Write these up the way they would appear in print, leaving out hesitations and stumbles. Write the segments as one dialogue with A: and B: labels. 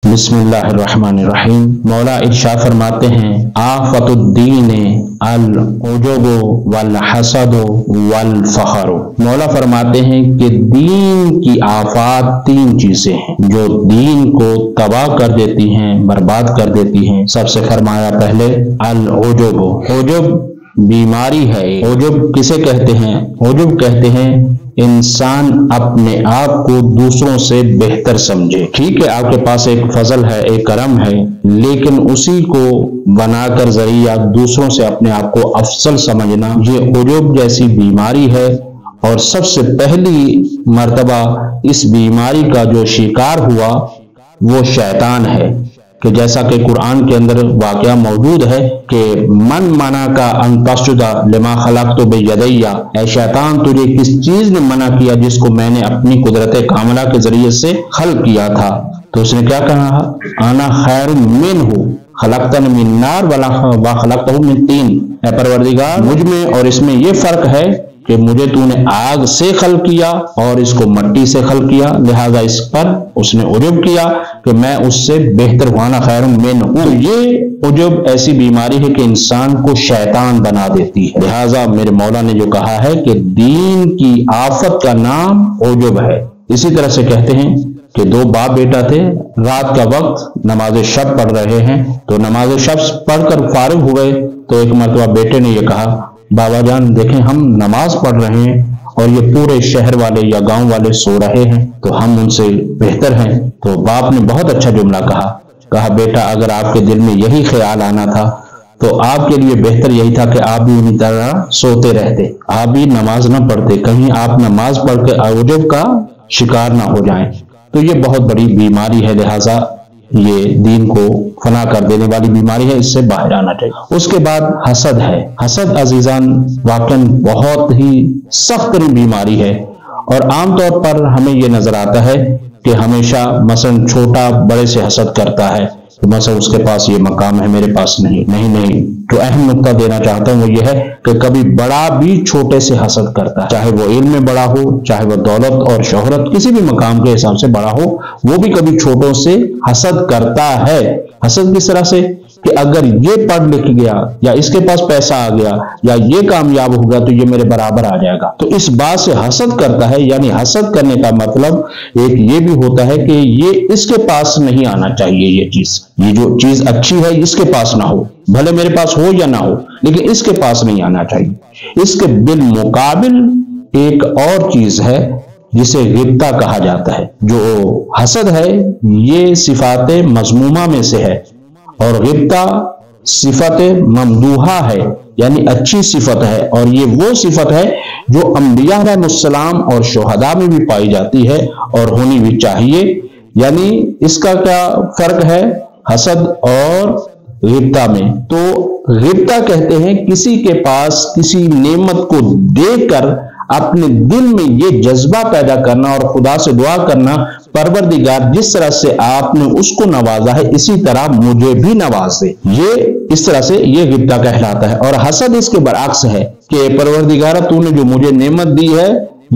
A: بسم اللہ الرحمن الرحیم۔ مولا ارشاد فرماتے ہیں آفت الدین العجب والحسد والفخر۔ مولا فرماتے ہیں کہ دین کی آفات تین چیزیں ہیں جو دین کو تباہ کر دیتی ہیں، برباد کر دیتی ہیں۔ سب سے فرمایا پہلے العجب۔ عجب بیماری ہے۔ عجب کسے کہتے ہیں؟ عجب کہتے ہیں انسان اپنے آپ کو دوسروں سے بہتر سمجھے۔ ٹھیک ہے، آپ کے پاس ایک فضل ہے، ایک کرم ہے، لیکن اسی کو بنا کر ذریعہ دوسروں سے اپنے آپ کو افضل سمجھنا، یہ عجب جیسی بیماری ہے۔ اور سب سے پہلی مرتبہ اس بیماری کا جو شکار ہوا وہ شیطان ہے، کہ جیسا کہ قرآن کے اندر واقعہ موجود ہے کہ من منع کا ان تسجد لما خلقت بیدی، اے شیطان تجھے کس چیز نے منع کیا جس کو میں نے اپنی قدرت کاملہ کے ذریعے سے خلق کیا تھا؟ تو اس نے کیا کہا؟ انا خیر منہ خلقتنی من نار وخلقتہ من طین، اے پروردگار مجھ میں اور اس میں یہ فرق ہے کہ مجھے تو نے آگ سے خلق کیا اور اس کو مٹی سے خلق کیا، لہذا اس پر اس نے عجب کیا کہ میں اس سے بہتر وانا خیر منہ ہوں۔ یہ عجب ایسی بیماری ہے کہ انسان کو شیطان بنا دیتی ہے۔ لہذا میرے مولا نے جو کہا ہے کہ دین کی آفت کا نام عجب ہے۔ اسی طرح سے کہتے ہیں کہ دو باپ بیٹا تھے، رات کا وقت نماز شب پڑھ رہے ہیں، تو نماز شب پڑھ کر فارغ ہوئے تو ایک مرتبہ بیٹے نے یہ کہا بابا جان دیکھیں ہم نماز پڑھ رہے ہیں اور یہ پورے شہر والے یا گاؤں والے سو رہے ہیں تو ہم ان سے بہتر ہیں۔ تو باپ نے بہت اچھا جملہ کہا بیٹا اگر آپ کے دل میں یہی خیال آنا تھا تو آپ کے لیے بہتر یہی تھا کہ آپ بھی انہی طرح سوتے رہتے، آپ بھی نماز نہ پڑھتے، کہیں آپ نماز پڑھ کے عجب کا شکار نہ ہو جائیں۔ تو یہ بہت بڑی بیماری ہے، لہٰذا یہ دین کو فنا کر دینے والی بیماری ہے، اس سے باہر آنا چاہیے۔ اس کے بعد حسد ہے۔ حسد عزیزان واقعاً بہت ہی سخت ترین بیماری ہے، اور عام طور پر ہمیں یہ نظر آتا ہے کہ ہمیشہ مثلا چھوٹا بڑے سے حسد کرتا ہے، مثلا اس کے پاس یہ مقام ہے میرے پاس نہیں۔ جو اہم نقطہ دینا چاہتا ہوں وہ یہ ہے کہ کبھی بڑا بھی چھوٹے سے حسد کرتا ہے، چاہے وہ علم میں بڑا ہو، چاہے وہ دولت اور شہرت کسی بھی مقام کے حساب سے بڑا ہو، وہ بھی کبھی چھوٹوں سے حسد کرتا ہے۔ حسد کس طرح سے کہ اگر یہ پڑھ لکھ گیا یا اس کے پاس پیسہ آ گیا یا یہ کامیاب ہو گیا تو یہ میرے برابر آ جائے گا، تو اس بات سے حسد کرتا ہے۔ یعنی حسد کرنے کا مطلب ایک یہ بھی ہوتا ہے کہ یہ اس کے پاس نہیں آنا چاہیے، یہ جو چیز اچھی ہے اس کے پاس نہ ہو، بھلے میرے پاس ہو یا نہ ہو لیکن اس کے پاس نہیں آنا چاہیے۔ اس کے بالمقابل ایک اور چیز ہے جسے غبطہ کہا جاتا ہے۔ جو حسد ہے یہ صفات مذمومہ میں سے ہے، اور غبطہ صفت ممدوحہ ہے، یعنی اچھی صفت ہے، اور یہ وہ صفت ہے جو انبیاء علیہ السلام اور شہداء میں بھی پائی جاتی ہے اور ہونی بھی چاہیے۔ یعنی اس کا کیا فرق ہے حسد اور غبطہ میں؟ تو غبطہ کہتے ہیں کسی کے پاس کسی نعمت کو دیکھ کر اپنے دل میں یہ جذبہ پیدا کرنا اور خدا سے دعا کرنا پروردگار جس طرح سے آپ نے اس کو نوازا ہے اسی طرح مجھے بھی نواز دے، یہ اس طرح سے یہ غبطہ کہلاتا ہے۔ اور حسد اس کے برعکس ہے کہ پروردگار تو نے جو مجھے نعمت دی ہے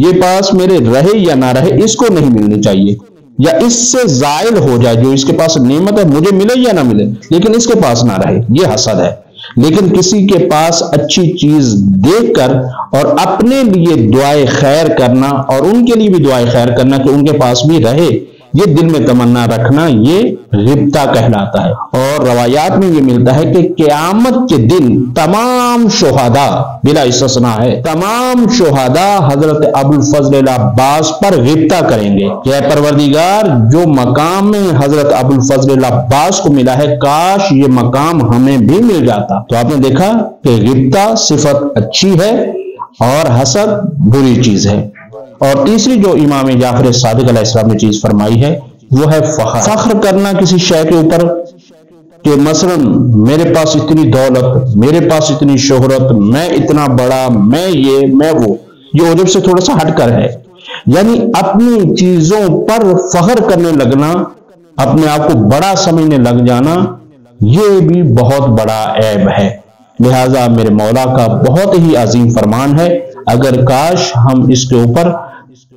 A: یہ پاس میرے رہے یا نہ رہے اس کو نہیں ملنی چاہیے، یا اس سے زائل ہو جائے، جو اس کے پاس نعمت ہے مجھے ملے یا نہ ملے لیکن اس کے پاس نہ رہے، یہ حسد ہے۔ لیکن کسی کے پاس اچھی چیز دیکھ کر اور اپنے لیے دعائے خیر کرنا اور ان کے لیے بھی دعائے خیر کرنا کہ ان کے پاس بھی رہے، یہ دل میں تمنا رکھنا، یہ غبطہ کہلاتا ہے۔ اور روایات میں یہ ملتا ہے کہ قیامت کے دن تمام شہداء بلا استثناء ہے، تمام شہداء حضرت ابوالفضل العباس پر غبطہ کریں گے کہ اے پروردگار جو مقام میں حضرت ابوالفضل العباس کو ملا ہے کاش یہ مقام ہمیں بھی مل جاتا۔ تو آپ نے دیکھا کہ غبطہ صفت اچھی ہے اور حسد بری چیز ہے۔ اور تیسری جو امام جعفر صادق علیہ السلام نے چیز فرمائی ہے وہ ہے فخر کرنا کسی شے کے اوپر، کہ مثلا میرے پاس اتنی دولت، میرے پاس اتنی شہرت، میں اتنا بڑا، میں یہ میں وہ، یہ عجب سے تھوڑا سا ہٹ کر ہے۔ یعنی اپنی چیزوں پر فخر کرنے لگنا، اپنے آپ کو بڑا سمجھنے لگ جانا، یہ بھی بہت بڑا عیب ہے۔ لہذا میرے مولا کا بہت ہی عظیم فرمان ہے، اگر کاش ہم اس کے اوپر